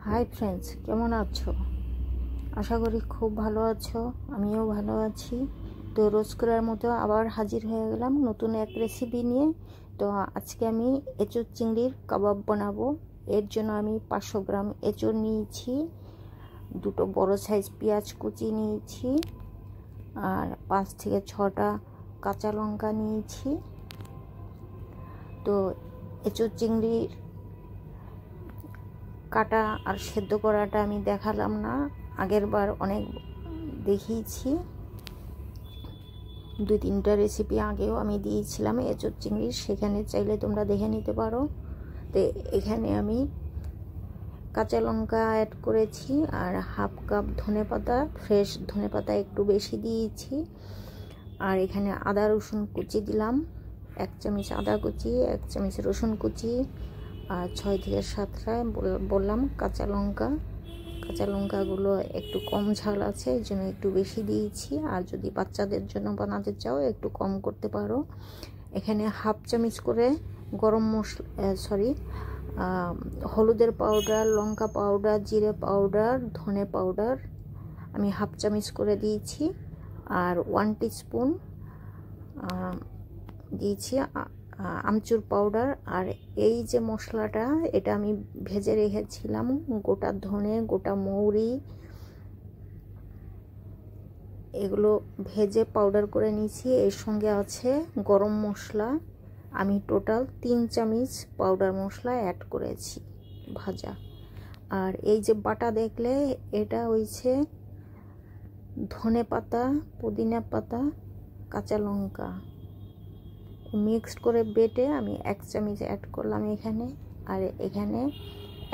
Hi friends, কেমন আছো? আশা করি খুব ভালো আছো। আমিও ভালো আছি। তো রোজ করার মতো আবার হাজির হয়ে গেলাম নতুন এক রেসিপি নিয়ে। তো আজকে আমি এঁচোড় চিংড়ির কাবাব বানাবো। এর জন্য আমি 500 গ্রাম এঁচোড় নিয়েছি, দুটো বড় সাইজ পেঁয়াজ কুচি নিয়েছি, আর 5 থেকে 6টা কাঁচা লঙ্কা নিয়েছি। তো এঁচোড় চিংড়ির কাটা আর সেদ্ধ করাটা আমি দেখালাম না, আগের বার অনেক দেখিয়েছি। 2-3টা রেসিপি আগেও আমি দিয়েছিলাম এঁচোড় চিংড়ির, সেখানে চাইলে তোমরা দেখে নিতে পারো। তো এখানে আমি কাঁচা লঙ্কা অ্যাড করেছি আর হাফ কাপ ধনেপাতা, ফ্রেশ ধনেপাতা একটু বেশি দিয়েছি। আর এখানে আদা রসুন কুচি দিলাম, 1 চামচ আদা কুচি, 1 চামচ রসুন কুচি, আর 6 থেকে 7টা বললাম কাঁচা লঙ্কা। কাঁচা লঙ্কাগুলো একটু কম ঝাল আছে, এই জন্য একটু বেশি দিয়েছি। আর যদি বাচ্চাদের জন্য বানাতে চাও একটু কম করতে পারো। এখানে হাফ চামচ করে গরম মশলা হলুদের পাউডার, লঙ্কা পাউডার, জিরে পাউডার, ধনে পাউডার আমি হাফ চামচ করে দিয়েছি। আর 1 টিস্পুন দিয়েছি আমচুর পাউডার। আর এই যে মশলাটা, এটা আমি ভেজে রেখেছিলাম, গোটা ধনে, গোটা মৌরি, এগুলো ভেজে পাউডার করে নিয়েছি। এর সঙ্গে আছে গরম মশলা, আমি টোটাল 3 চামচ পাউডার মশলা অ্যাড করেছি ভাজা। আর এই যে বাটা দেখলে, এটা হয়েছে ধনে পাতা, পুদিনা পাতা, কাঁচা লঙ্কা মিক্সড করে বেটে আমি 1 চামচ অ্যাড করলাম এখানে। আর এখানে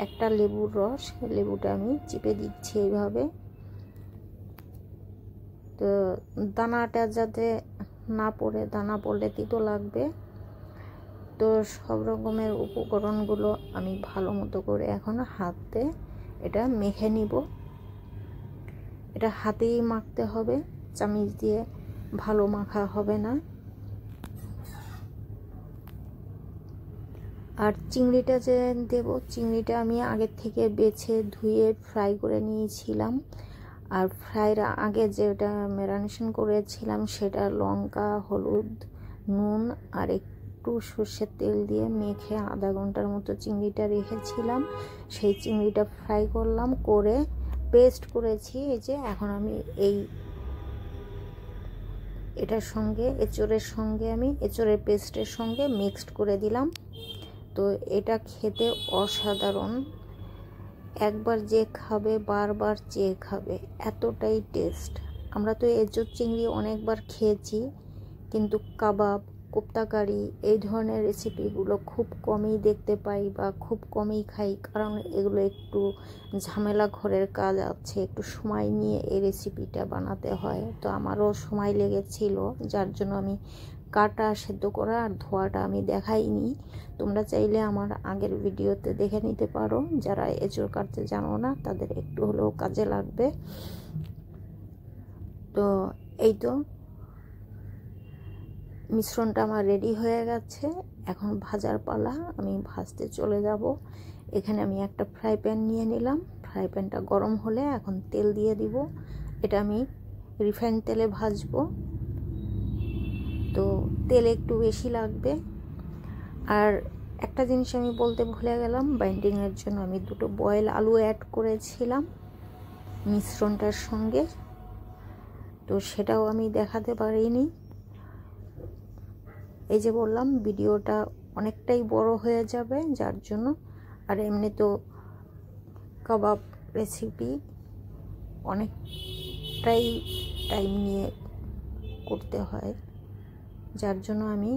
একটা লেবুর রস, লেবুটা আমি চিপে দিচ্ছি এইভাবে। তো দানাটা যাতে না পড়ে, দানা পড়লে তিতো লাগবে। তো সব রকমের উপকরণগুলো আমি ভালো মতো করে এখন হাতে এটা মেখে নিব। এটা হাতেই মাখতে হবে, চামচ দিয়ে ভালো মাখা হবে না। আর চিংড়িটা যে দেব, চিংড়িটা আমি আগের থেকে বেছে ধুয়ে ফ্রাই করে নিয়েছিলাম। আর ফ্রাইয়ের আগে যেটা ম্যারিনেশন করেছিলাম, সেটা লঙ্কা, হলুদ, নুন আর একটু সর্ষের তেল দিয়ে মেখে আধা ঘন্টার মতো চিংড়িটা রেখেছিলাম। সেই চিংড়িটা ফ্রাই করলাম, করে পেস্ট করেছি। এই যে এখন আমি এটার সঙ্গে, এঁচোড়ের সঙ্গে, আমি এঁচোড়ের পেস্টের সঙ্গে মিক্সড করে দিলাম। তো এটা খেতে অসাধারণ, একবার যে খাবে বারবার চেয়ে খাবে, এতটাই টেস্ট। আমরা তো এঁচোড় চিংড়ি অনেকবার খেয়েছি, কিন্তু কাবাব, কোপ্তা কারি এই ধরনের রেসিপিগুলো খুব কমই দেখতে পাই বা খুব কমই খাই, কারণ এগুলো একটু ঝামেলা ঘরের কাজ আছে, একটু সময় নিয়ে এই রেসিপিটা বানাতে হয়। তো আমারও সময় লেগেছিল, যার জন্য আমি কাটা, সেদ্ধ করা আর ধোয়াটা আমি দেখাইনি। তোমরা চাইলে আমার আগের ভিডিওতে দেখে নিতে পারো, যারা এঁচোড় কাটতে জানো না তাদের একটু হলেও কাজে লাগবে। তো এই তো মিশ্রণটা আমার রেডি হয়ে গেছে, এখন ভাজার পালা। আমি ভাজতে চলে যাব। এখানে আমি একটা ফ্রাই প্যান নিয়ে নিলাম, ফ্রাই প্যানটা গরম হলে এখন তেল দিয়ে দিব। এটা আমি রিফাইন্ড তেলে ভাজবো, তো তেল একটু বেশি লাগবে। আর একটা জিনিস আমি বলতে ভুলে গেলাম, বাইন্ডিংয়ের জন্য আমি 2টো বয়েল আলু অ্যাড করেছিলাম মিশ্রণটার সঙ্গে, তো সেটাও আমি দেখাতে পারিনি। এই যে বললাম, ভিডিওটা অনেকটাই বড় হয়ে যাবে, যার জন্য। আর এমনি তো কাবাব রেসিপি অনেকটাই টাইম নিয়ে করতে হয়, যার জন্য আমি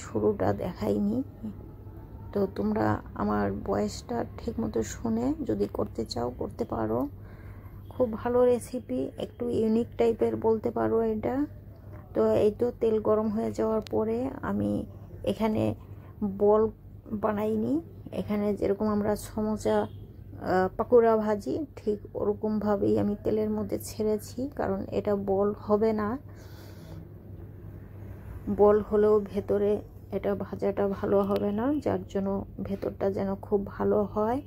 শুরুটা দেখাইনি। তো তোমরা আমার ভয়েসটা ঠিক মতো শুনে যদি করতে চাও করতে পারো। খুব ভালো রেসিপি, একটু ইউনিক টাইপের বলতে পারো এটা। তো এই তো তেল গরম হয়ে যাওয়ার পরে আমি এখানে বল বানাইনি, এখানে যেরকম আমরা সমোসা পাকোড়া ভাজি ঠিক ওরকমভাবেই আমি তেলের মধ্যে ছেড়েছি, কারণ এটা বল হবে না। বল হলেও ভেতরে এটা ভাজাটা ভালো হবে না, যার জন্য ভেতরটা যেন খুব ভালো হয়,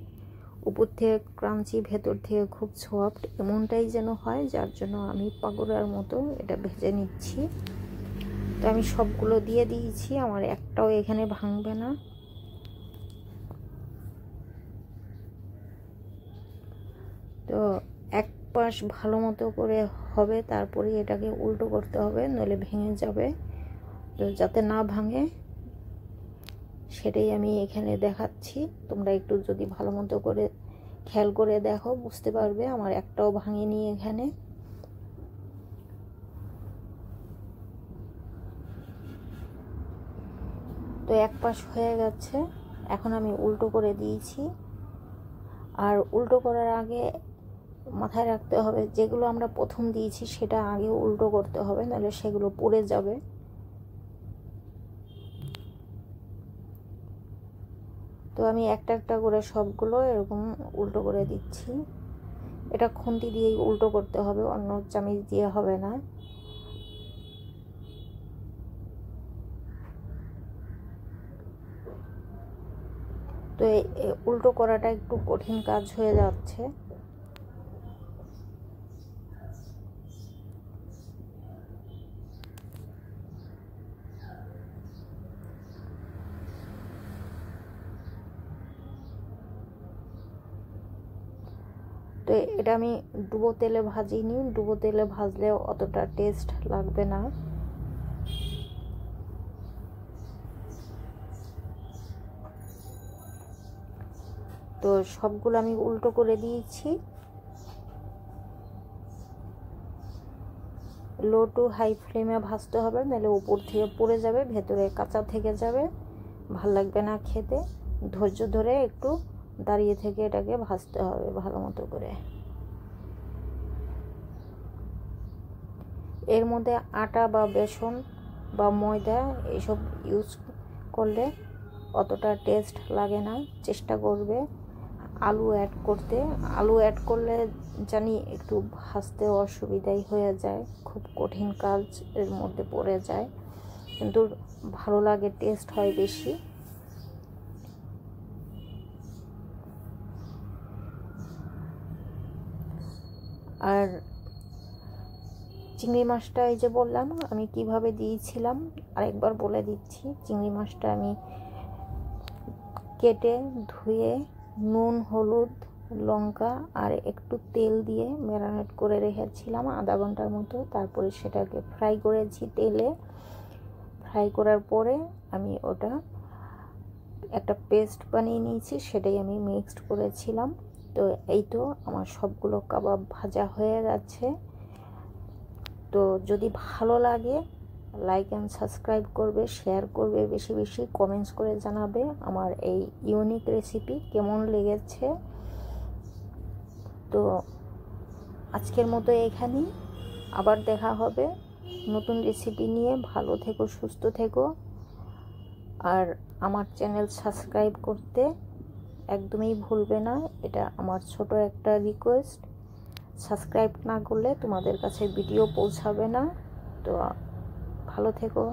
উপর থেকে ক্রাঞ্চি, ভেতর থেকে খুব সফট, এমনটাই যেন হয়, যার জন্য আমি পাকোড়ার মতো এটা ভেজে নিচ্ছি। তো আমি সবগুলো দিয়ে দিয়েছি, আমার একটাও এখানে ভাঙবে না। তো এক পাশ ভালো মতো করে হবে, তারপরে এটাকে উল্টো করতে হবে, নইলে ভেঙে যাবে। তো যাতে না ভাঙে সেটাই আমি এখানে দেখাচ্ছি। তোমরা একটু যদি ভালো মতো করে খেয়াল করে দেখো বুঝতে পারবে, আমার একটাও ভাঙেনি এখানে। তো এক পাশ হয়ে গেছে, এখন আমি উল্টো করে দিয়েছি। আর উল্টো করার আগে মাথায় রাখতে হবে, যেগুলো আমরা প্রথম দিয়েছি সেটা আগে উল্টো করতে হবে, নাহলে সেগুলো পুড়ে যাবে। তো আমি একটা একটা করে সবগুলো এরকম উল্টো করে দিচ্ছি। এটা খুন্তি দিয়েই উল্টো করতে হবে, অন্য চামিচ দিয়ে হবে না। তো উল্টো করাটা একটু কঠিন কাজ হয়ে যাচ্ছে। তো এটা আমি ডুবো তেলে ভাজিনি, ডুবো তেলে ভাজলে অতটা টেস্ট লাগবে না। তো সবগুলো আমি উল্টো করে দিয়েছি। লো টু হাই ফ্লেমে ভাজতে হবে, নাহলে উপর থেকে পুড়ে যাবে, ভেতরে কাঁচা থেকে যাবে, ভাল লাগবে না খেতে। ধৈর্য ধরে একটু দাঁড়িয়ে থেকে এটাকে ভাজতে হবে ভালো মতো করে। এর মধ্যে আটা বা বেসন বা ময়দা এইসব ইউজ করলে অতটা টেস্ট লাগে না। চেষ্টা করবে আলু অ্যাড করতে। আলু অ্যাড করলে জানি একটু ভাজতে অসুবিধাই হয়ে যায়, খুব কঠিন কাজ এর মধ্যে পড়ে যায়, কিন্তু ভালো লাগে, টেস্ট হয় বেশি। আর চিংড়ি মাছটা এই যে বললাম আমি কিভাবে দিয়েছিলাম, আরেকবার বলে দিচ্ছি। চিংড়ি মাছটা আমি কেটে ধুয়ে নুন, হলুদ, লঙ্কা আর একটু তেল দিয়ে ম্যারিনেট করে রেখেছিলাম আধা ঘন্টার মতো। তারপরে সেটাকে ফ্রাই করেছি তেলে। ফ্রাই করার পরে আমি ওটা একটা পেস্ট বানিয়ে নিয়েছি, সেটাই আমি মিক্সড করেছিলাম। তো এই তো আমার সবগুলো কাবাব ভাজা হয়ে গেছে। তো যদি ভালো লাগে লাইক অ্যান্ড সাবস্ক্রাইব করবে, শেয়ার করবে, বেশি বেশি কমেন্টস করে জানাবে আমার এই ইউনিক রেসিপি কেমন লেগেছে। তো আজকের মতো এখানেই, আবার দেখা হবে নতুন রেসিপি নিয়ে। ভালো থেকো, সুস্থ থেকো, আর আমার চ্যানেল সাবস্ক্রাইব করতে একদমই ভুলবে না, এটা আমার ছোট একটা রিকোয়েস্ট। সাবস্ক্রাইব না করলে তোমাদের কাছে ভিডিও পৌঁছাবে না। তো ভালো থেকো।